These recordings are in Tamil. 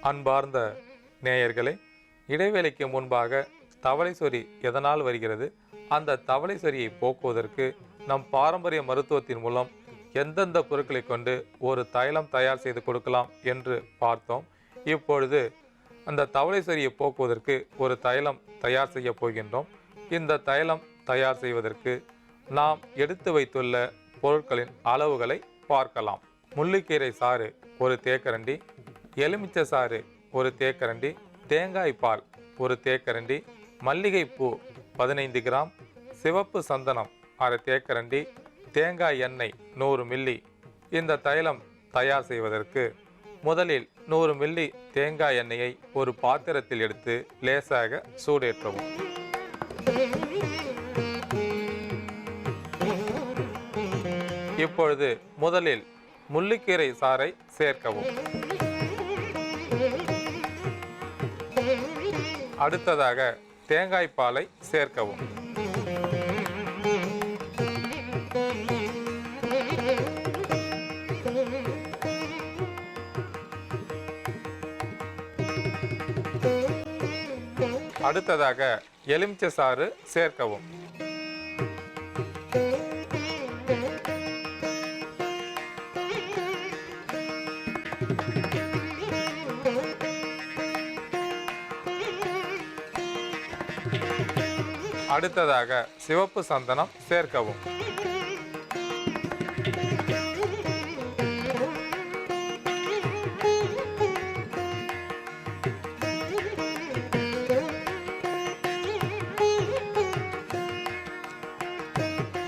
அன்பார்ந்த நேயர்களே, இடைவேளைக்கு முன்பாக தவளை சொறி எதனால் வருகிறது, அந்த தவளை சொறியை போக்குவதற்கு நம் பாரம்பரிய மருத்துவத்தின் மூலம் எந்தெந்த பொருட்களை கொண்டு ஒரு தைலம் தயார் செய்து கொடுக்கலாம் என்று பார்த்தோம். இப்பொழுது அந்த தவளை சொறியை போக்குவதற்கு ஒரு தைலம் தயார் செய்ய போகின்றோம். இந்த தைலம் தயார் செய்வதற்கு நாம் எடுத்து வைத்துள்ள பொருட்களின் அளவுகளை பார்க்கலாம். முள்ளிக்கீரை சாறு ஒரு தேக்கரண்டி, எலுமிச்சை சாறு ஒரு தேக்கரண்டி, தேங்காய் பால் ஒரு தேக்கரண்டி, மல்லிகைப்பூ 15 கிராம், சிவப்பு சந்தனம் அரை தேக்கரண்டி, தேங்காய் எண்ணெய் 100 மில்லி. இந்த தைலம் தயார் செய்வதற்கு முதலில் 100 மில்லி தேங்காய் எண்ணெயை ஒரு பாத்திரத்தில் எடுத்து லேசாக சூடேற்றவும். இப்பொழுது முதலில் முள்ளிக்கீரை சாறை சேர்க்கவும். அடுத்ததாக தேங்காய் பாலை சேர்க்கவும். அடுத்ததாக எலுமிச்சை சாறு சேர்க்கவும். அடுத்ததாக சிவப்பு சந்தனம் சேர்க்கவும்.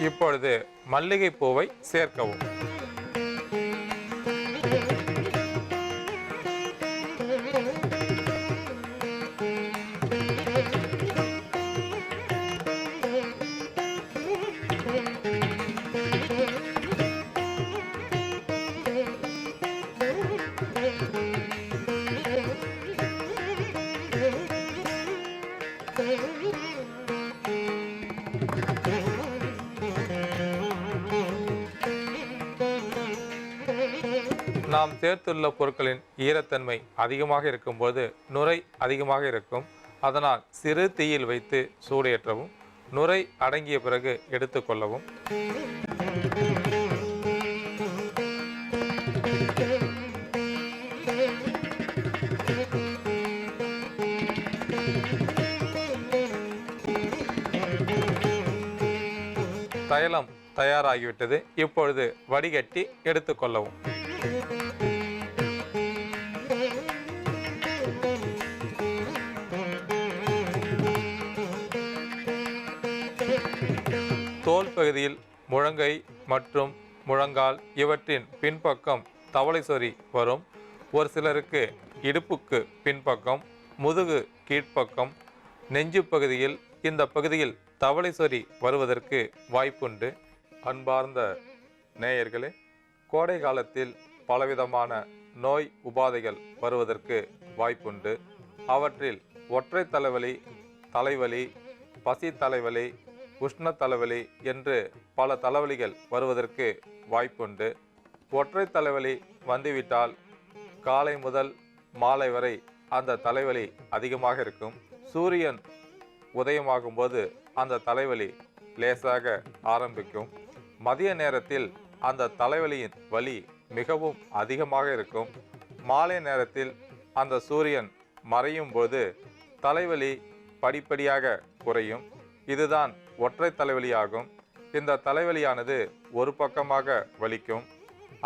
இப்பொழுது மல்லிகை பூவை சேர்க்கவும். நாம் சேர்த்துள்ள பொருட்களின் ஈரத்தன்மை அதிகமாக இருக்கும்போது நுரை அதிகமாக இருக்கும். அதனால் சிறு தீயில் வைத்து சூடேற்றவும். நுரை அடங்கிய பிறகு எடுத்துக்கொள்ளவும். தைலம் தயாராகிவிட்டது. இப்பொழுது வடிகட்டி எடுத்துக்கொள்ளவும். தோல் பகுதியில் முழங்கை மற்றும் முழங்கால் இவற்றின் பின்பக்கம் தவளை சொறி வரும். ஒரு சிலருக்கு இடுப்புக்கு பின்பக்கம், முதுகு கீழ்ப்பக்கம், நெஞ்சு பகுதியில் இந்த பகுதியில் தவளை சொறி வருவதற்கு வாய்ப்புண்டு. அன்பார்ந்த நேயர்களே, கோடை காலத்தில் பலவிதமான நோய் உபாதைகள் வருவதற்கு வாய்ப்புண்டு. அவற்றில் ஒற்றை தலைவலி, தலைவலி, பசி தலைவலி, உஷ்ண தலைவலி என்று பல தலைவலிகள் வருவதற்கு வாய்ப்புண்டு. ஒற்றை தலைவலி வந்துவிட்டால் காலை முதல் மாலை வரை அந்த தலைவலி அதிகமாக இருக்கும். சூரியன் உதயமாகும் போது அந்த தலைவலி லேசாக ஆரம்பிக்கும். மதிய நேரத்தில் அந்த தலைவலியின் வலி மிகவும் அதிகமாக இருக்கும். மாலை நேரத்தில் அந்த சூரியன் மறையும் போது தலைவலி படிப்படியாக குறையும். இதுதான் ஒற்றை தலைவலியாகும். இந்த தலைவலியானது ஒரு பக்கமாக வலிக்கும்.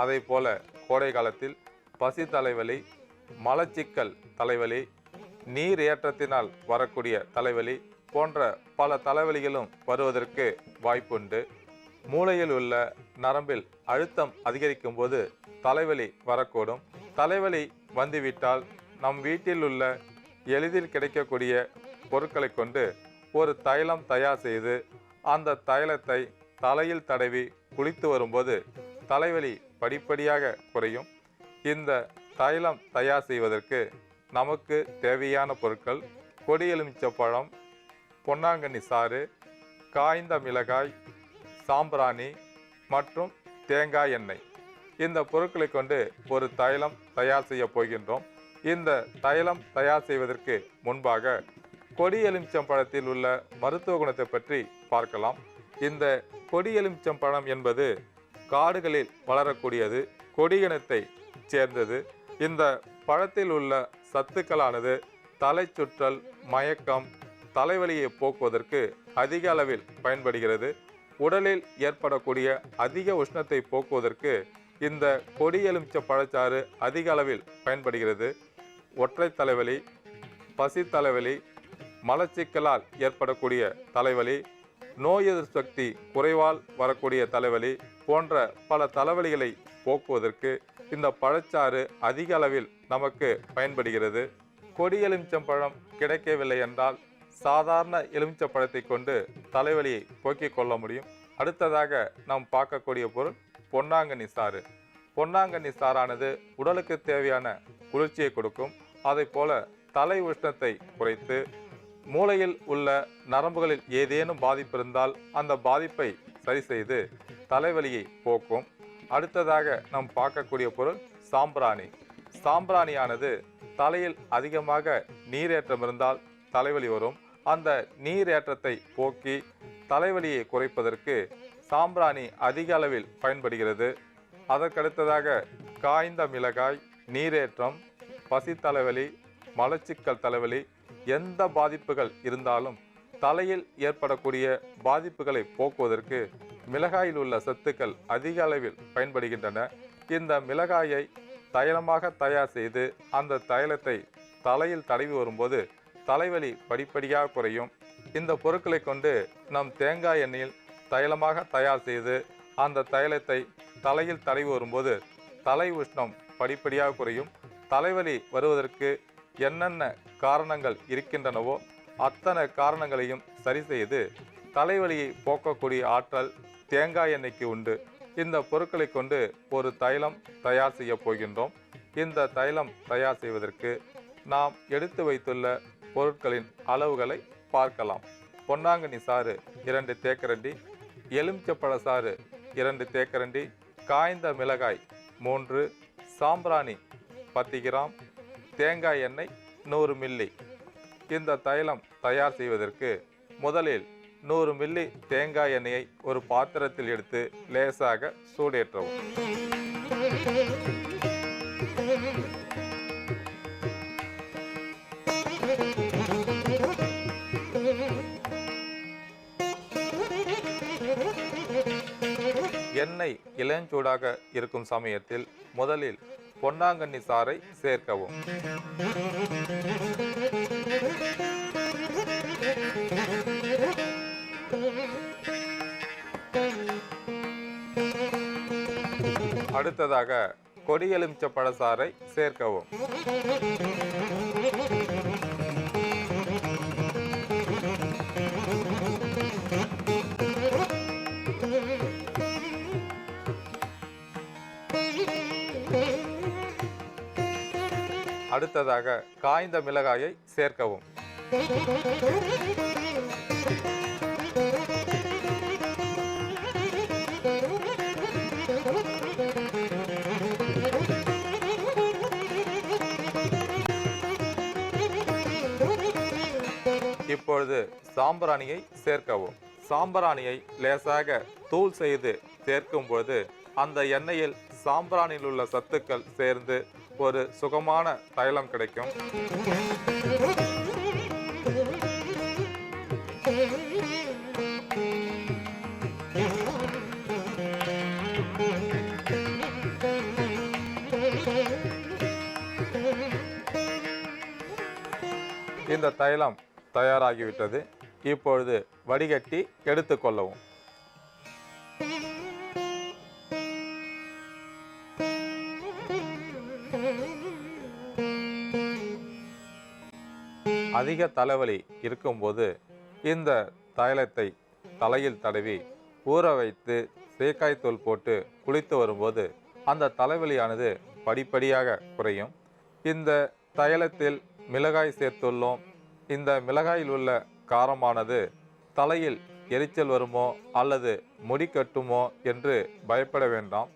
அதே போல கோடை காலத்தில் பசி தலைவலி, மலச்சிக்கல் தலைவலி, நீர் ஏற்றத்தினால் வரக்கூடிய தலைவலி போன்ற பல தலைவலிகளும் வருவதற்கு வாய்ப்புண்டு. மூளையில் உள்ள நரம்பில் அழுத்தம் அதிகரிக்கும் போது தலைவலி வரக்கூடும். தலைவலி வந்துவிட்டால் நம் வீட்டில் உள்ள எளிதில் கிடைக்கக்கூடிய பொருட்களை கொண்டு ஒரு தைலம் தயார் செய்து அந்த தைலத்தை தலையில் தடவி குளித்து வரும்போது தலைவலி படிப்படியாக குறையும். இந்த தைலம் தயார் செய்வதற்கு நமக்கு தேவையான பொருட்கள்: கொடி எலுமிச்சப்பழம், பொன்னாங்கண்ணி சாறு, காய்ந்த மிளகாய், சாம்பிராணி மற்றும் தேங்காய் எண்ணெய். இந்த பொருட்களை கொண்டு ஒரு தைலம் தயார் செய்ய போகின்றோம். இந்த தைலம் தயார் செய்வதற்கு முன்பாக கொடி எலுமிச்சம்பழத்தில் உள்ள மருத்துவ குணத்தை பற்றி பார்க்கலாம். இந்த கொடி எலுமிச்சம்பழம் என்பது காடுகளில் வளரக்கூடியது, கொடி இனத்தை சேர்ந்தது. இந்த பழத்தில் உள்ள சத்துக்களானது தலை சுற்றல், மயக்கம், தலைவலியை போக்குவதற்கு அதிக அளவில் பயன்படுகிறது. உடலில் ஏற்படக்கூடிய அதிக உஷ்ணத்தை போக்குவதற்கு இந்த கொடி எலுமிச்சை பழச்சாறு அதிக அளவில் பயன்படுகிறது. ஒற்றை தலைவலி, பசி தலைவலி, மலச்சிக்கலால் ஏற்படக்கூடிய தலைவலி, நோய் எதிர்ப்பு சக்தி குறைவால் வரக்கூடிய தலைவலி போன்ற பல தலைவலிகளை போக்குவதற்கு இந்த பழச்சாறு அதிக அளவில் நமக்கு பயன்படுகிறது. கொடி எலுமிச்சம்பழம் கிடைக்கவில்லை என்றால் சாதாரண எலுமிச்சம்பழத்தை கொண்டு தலைவலியை போக்கிக் கொள்ள முடியும். அடுத்ததாக நாம் பார்க்கக்கூடிய பொருள் பொன்னாங்கண்ணி சாறு. பொன்னாங்கண்ணி சாறானது உடலுக்கு தேவையான குளிர்ச்சியை கொடுக்கும். அதை போல தலை உஷ்ணத்தை குறைத்து மூளையில் உள்ள நரம்புகளில் ஏதேனும் பாதிப்பு இருந்தால் அந்த பாதிப்பை சரி செய்து தலைவலியை போக்கும். அடுத்ததாக நாம் பார்க்கக்கூடிய பொருள் சாம்பிராணி. சாம்பிராணியானது தலையில் அதிகமாக நீரேற்றம் இருந்தால் தலைவலி வரும். அந்த நீரேற்றத்தை போக்கி தலைவலியை குறைப்பதற்கு சாம்பிராணி அதிக அளவில் பயன்படுகிறது. அதற்கடுத்ததாக காய்ந்த மிளகாய், நீரேற்றம், பசி தலைவலி, மலச்சிக்கல் தலைவலி, எந்த பாதிப்புகள் இருந்தாலும் தலையில் ஏற்படக்கூடிய பாதிப்புகளை போக்குவதற்கு மிளகாயில் உள்ள சத்துக்கள் அதிக அளவில் பயன்படுகின்றன. இந்த மிளகாயை தைலமாக தயார் செய்து அந்த தைலத்தை தலையில் தடவி வரும்போது தலைவலி படிப்படியாக குறையும். இந்த பொருட்களை கொண்டு நம் தேங்காய் எண்ணெயில் தைலமாக தயார் செய்து அந்த தைலத்தை தலையில் தடவி வரும்போது தலை உஷ்ணம் படிப்படியாக குறையும். தலைவலி வருவதற்கு என்னென்ன காரணங்கள் இருக்கின்றனவோ அத்தனை காரணங்களையும் சரி செய்து தலைவலியை போக்கக்கூடிய ஆற்றல் தேங்காய் எண்ணெய்க்கு உண்டு. இந்த பொருட்களை கொண்டு ஒரு தைலம் தயார் செய்ய போகின்றோம். இந்த தைலம் தயார் செய்வதற்கு நாம் எடுத்து வைத்துள்ள பொருட்களின் அளவுகளை பார்க்கலாம். பொன்னாங்கண்ணி சாறு 2 தேக்கரண்டி, எலுமிச்சப்பழ சாறு 2 தேக்கரண்டி, காய்ந்த மிளகாய் 3, சாம்பிராணி 10 கிராம், தேங்காய் எண்ணெய் 100 மில்லி. இந்த தைலம் தயார் செய்வதற்கு முதலில் 100 மில்லி தேங்காய் எண்ணெயை ஒரு பாத்திரத்தில் எடுத்து லேசாக சூடேற்றவும். எண்ணெய் இளஞ்சூடாக இருக்கும் சமயத்தில் முதலில் பொன்னாங்கண்ணி சாறை சேர்க்கவும். அடுத்ததாக கொடி எலுமிச்சை பழச்சாறை சேர்க்கவும். அடுத்ததாக காய்ந்த மிளகாயை சேர்க்கவும். இப்பொழுது சாம்பிராணியை சேர்க்கவும். சாம்பிராணியை லேசாக தூள் செய்து சேர்க்கும் பொழுது அந்த எண்ணெயில் சாம்பிராணியில் உள்ள சத்துக்கள் சேர்ந்து ஒரு சுகமான தைலம் கிடைக்கும். இந்த தைலம் தயாராகிவிட்டது. இப்பொழுது வடிகட்டி எடுத்துக்கொள்ளவும். அதிக தலைவலி இருக்கும்போது இந்த தைலத்தை தலையில் தடவி ஊற வைத்து சேக்காய்த்தூள் போட்டு குளித்து வரும்போது அந்த தலைவலியானது படிப்படியாக குறையும். இந்த தைலத்தில் மிளகாய் சேர்த்துள்ளோம். இந்த மிளகாயில் உள்ள காரமானது தலையில் எரிச்சல் வருமோ அல்லது முடி கட்டுமோ என்று பயப்பட வேண்டாம்.